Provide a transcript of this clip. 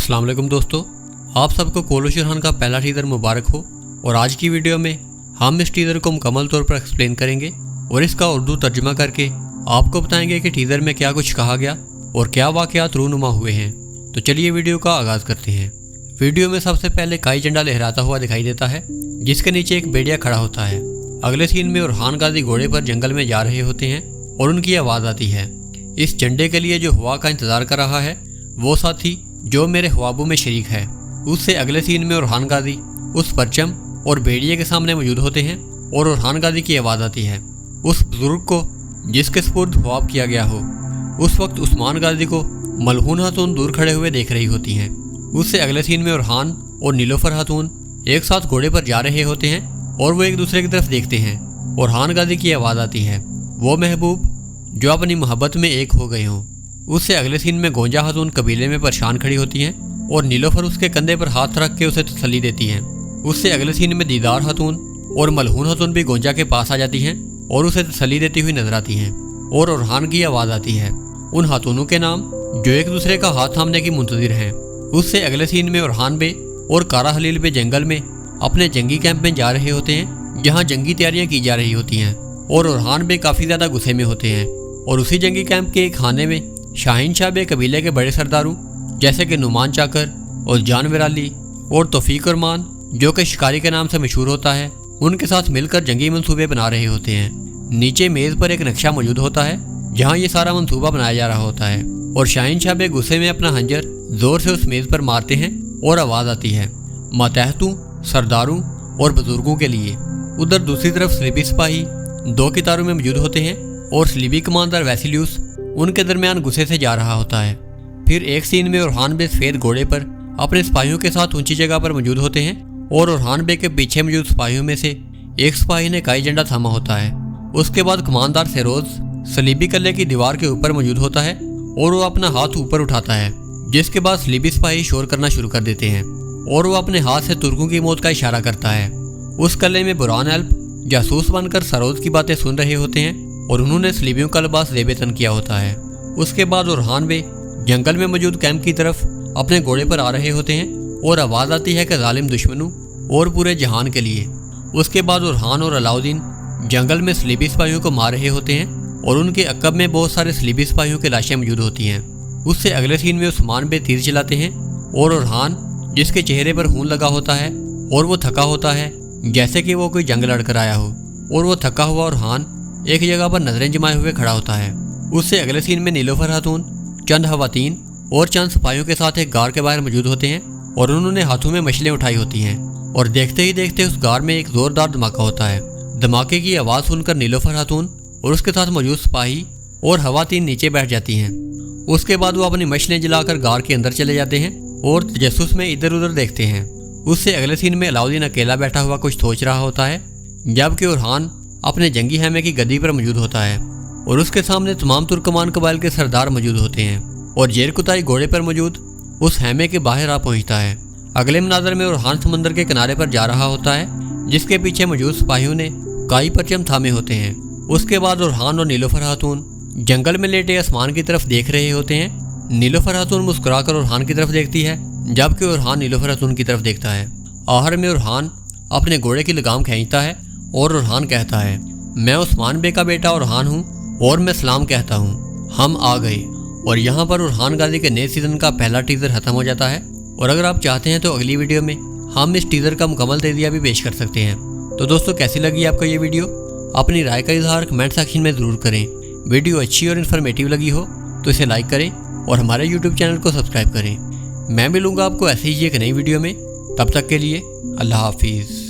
अस्सलाम वालेकुम दोस्तों, आप सबको कोलो शिरहान का पहला टीज़र मुबारक हो। और आज की वीडियो में हम इस टीज़र को मुकम्मल तौर पर एक्सप्लेन करेंगे और इसका उर्दू तर्जुमा करके आपको बताएंगे कि टीज़र में क्या कुछ कहा गया और क्या वाक़यात रूनुमा हुए हैं। तो चलिए वीडियो का आगाज़ करते हैं। वीडियो में सबसे पहले काई झंडा लहराता हुआ दिखाई देता है जिसके नीचे एक भेड़िया खड़ा होता है। अगले सीन में उरहान गाजी घोड़े पर जंगल में जा रहे होते हैं और उनकी आवाज़ आती है। इस झंडे के लिए जो हवा का इंतज़ार कर रहा है वो साथी जो मेरे ख्वाबों में शरीक है। उससे अगले सीन में उरहान गाजी उस परचम और भेड़िए के सामने मौजूद होते हैं और उरहान गाजी की आवाज़ आती है उस बुजुर्ग को जिसके सपुर्द ख्वाब किया गया हो। उस वक्त उस्मान गाजी को मलहून खातून दूर खड़े हुए देख रही होती हैं। उससे अगले सीन में उरहान और नीलोफर खातून एक साथ घोड़े पर जा रहे होते हैं और वो एक दूसरे की तरफ देखते हैं। उरहान गाजी की आवाज़ आती है, वो महबूब जो अपनी मोहब्बत में एक हो गए हों। उससे अगले सीन में गोंजा खातून कबीले में परेशान खड़ी होती हैं और नीलोफर उसके कंधे पर हाथ रख के उसे तसल्ली देती हैं। उससे अगले सीन में दीदार खातून और मलहून खातून भी गोंजा के पास आ जाती हैं और उसे तसल्ली देती हुई नजर आती हैं। और उरहान की आवाज़ आती है उन खातूनों के नाम जो एक दूसरे का हाथ थामने की मुंतजिर हैं। उससे अगले सीन में उरहान बे और कारा हलील बे जंगल में अपने जंगी कैंप में जा रहे होते हैं जहाँ जंगी तैयारियाँ की जा रही होती हैं। और उरहान बे काफ़ी ज़्यादा गुस्से में होते हैं। और उसी जंगी कैंप के एक खाने में शाहीन शाह बे कबीले के बड़े सरदारों जैसे कि नुमान चाकर और जानवर अली और तौफीक उरमान जो कि शिकारी के नाम से मशहूर होता है उनके साथ मिलकर जंगी मंसूबे बना रहे होते हैं। नीचे मेज़ पर एक नक्शा मौजूद होता है जहाँ ये सारा मंसूबा बनाया जा रहा होता है। और शाहीन शाह बे गुस्से में अपना हंजर जोर से उस मेज़ पर मारते हैं और आवाज़ आती है मातहतों, सरदारों और बुजुर्गों के लिए। उधर दूसरी तरफ सलीबी सिपाही दो कितारों में मौजूद होते हैं और सलीबी कमांडर वैसिलियस उनके दरमियान गुस्से से जा रहा होता है। फिर एक सीन में उरहान बे सफ़ेद घोड़े पर अपने सिपाहियों के साथ ऊंची जगह पर मौजूद होते हैं और उरहान बे के पीछे मौजूद सिपाहियों में से एक सिपाही ने काई झंडा थामा होता है। उसके बाद कमांडर सेरोज सलीबी कल्ले की दीवार के ऊपर मौजूद होता है और वो अपना हाथ ऊपर उठाता है जिसके बाद सलीबी सिपाही शोर करना शुरू कर देते हैं और वो अपने हाथ से तुर्कों की मौत का इशारा करता है। उस कल्ले में बुरान एल्प जासूस बनकर सरोज की बातें सुन रहे होते हैं और उन्होंने सलीबियों का लिबास ज़ेब-ए-तन किया होता है। उसके बाद उरहान बे जंगल में मौजूद कैंप की तरफ अपने घोड़े पर आ रहे होते हैं और आवाज़ आती है कि जालिम दुश्मनों और पूरे जहान के लिए। उसके बाद उरहान और अलाउद्दीन जंगल में सलीबी सिपाहियों को मार रहे होते हैं और उनके अक्ब में बहुत सारे सलीबी सिपाहियों की लाशें मौजूद होती हैं। उससे अगले सीन में उस्मान बे तीर चलाते हैं और उरहान जिसके चेहरे पर खून लगा होता है और वो थका होता है जैसे कि वो कोई जंग लड़कर आया हो। और वो थका हुआ उरहान एक जगह पर नजरें जमाए हुए खड़ा होता है। उससे अगले सीन में नीलोफर खातून चंद खवातीन और चंद सिपाहियों के साथ एक गार के बाहर मौजूद होते हैं और उन्होंने हाथों में मछलियाँ उठाई होती हैं। और देखते ही देखते उस गार में एक जोरदार धमाका होता है। धमाके की आवाज़ सुनकर नीलोफर खातून और उसके साथ मौजूद सिपाही और खवातीन नीचे बैठ जाती हैं। उसके बाद वो अपनी मछलियाँ जलाकर गार के अंदर चले जाते हैं और तजस्सुस में इधर उधर देखते हैं। उससे अगले सीन में अलाउद्दीन अकेला बैठा हुआ कुछ सोच रहा होता है जबकि उरहान अपने जंगी हैमे की गद्दी पर मौजूद होता है और उसके सामने तमाम तुर्कमान कबाइल के सरदार मौजूद होते हैं। और जेरकुताई घोड़े पर मौजूद उस हैमे के बाहर आ पहुंचता है। अगले मनाजर में उरहान समंदर के किनारे पर जा रहा होता है जिसके पीछे मौजूद सिपाहियों ने काई परचम थामे होते हैं। उसके बाद उरहान और नीलोफर खातून जंगल में लेटे आसमान की तरफ देख रहे होते हैं। नीलोफर खातून मुस्कुराकर उरहान की तरफ देखती है जबकि उरहान नीलोफर खातून की तरफ देखता है। आखिर में उरहान अपने घोड़े की लगाम खींचता है और उरहान कहता है मैं उस्मान बे का बेटा उरहान हूँ और मैं सलाम कहता हूँ, हम आ गए। और यहाँ पर उरहान गाजी के नए सीज़न का पहला टीज़र ख़त्म हो जाता है। और अगर आप चाहते हैं तो अगली वीडियो में हम इस टीज़र का मुकम्मल तेजिया भी पेश कर सकते हैं। तो दोस्तों कैसी लगी आपको ये वीडियो? अपनी राय का इजहार कमेंट सेक्शन में ज़रूर करें। वीडियो अच्छी और इन्फॉर्मेटिव लगी हो तो इसे लाइक करें और हमारे यूट्यूब चैनल को सब्सक्राइब करें। मैं मिलूँगा आपको ऐसे ही एक नई वीडियो में। तब तक के लिए अल्लाह हाफिज़।